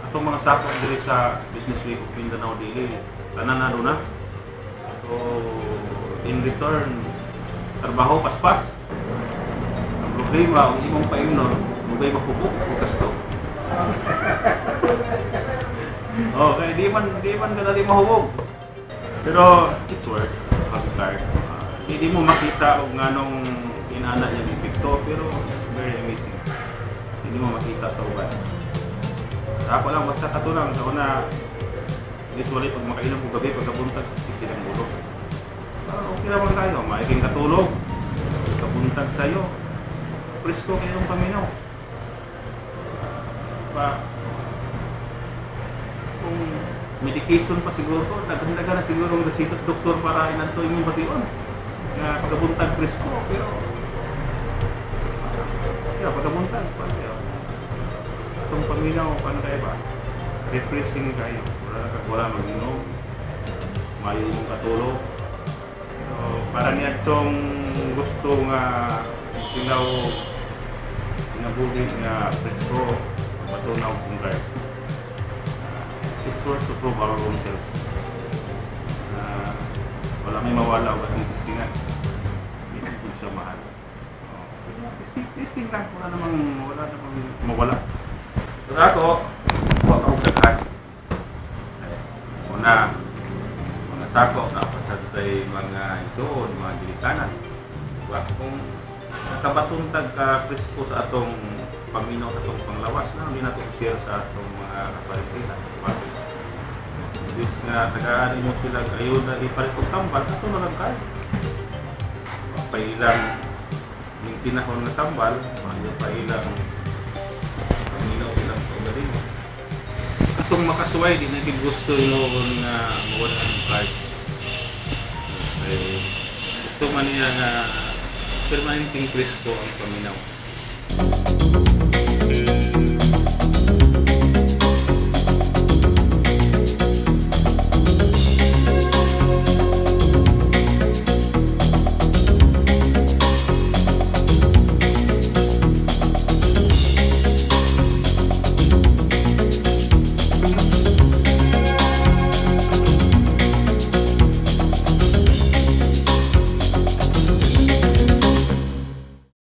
atong mga sakop diri sa Business Week of Mindanao dili tanan na na. So in return trabaho paspas. Ang problema ang imong paimnon mugay makubok o kasto. Okay, di man kadali mahubog. Pero it's worth hard. Hindi mo makita og nganong inana niya ni epekto, pero very amazing. Hindi mo makita sa uban. Ako lang basta katulang sa una usually pag makainom ko gabi pagkabuntag sikit ang bulog. Okay naman tayo, maiking katulog. Kabuntag sa'yo. Presko kayo ng paminaw. Kung medication pa siguro to, naghandaga na siguro ang resita sa doktor para inanto yung bation na pagkabuntag presko, pero pagkabuntag itong paminaw, paano kayo ba? Refreshing kayo, wala mag-inom, mayo mong katulog. So, para niya itong gusto nga sinabugin nga presko, matunaw kung kayo. It's worth to prove our own self. Wala may mawala o kasing testingan. Hindi ko siya mahal. Testing lang, wala namang mawala. So ako, huwag akong gaghan. Una, mga sako, napasatay mga itoon, mga dilikanan. Kung nakabatuntag ka presko sa atong paminaw sa itong panglawas na, hindi na ito share sa atong mga kapalitan. Bis nga tagaan mo sila ayuda ipalit og tambal ato na lang kay. Pailang ning tinahon nga tambal, mayo pailang paminaw ilang pagaling. Atong makasuway di na gid gusto noon nga mawala ang card. Gusto man niya nga permanenteng presko ang paminaw.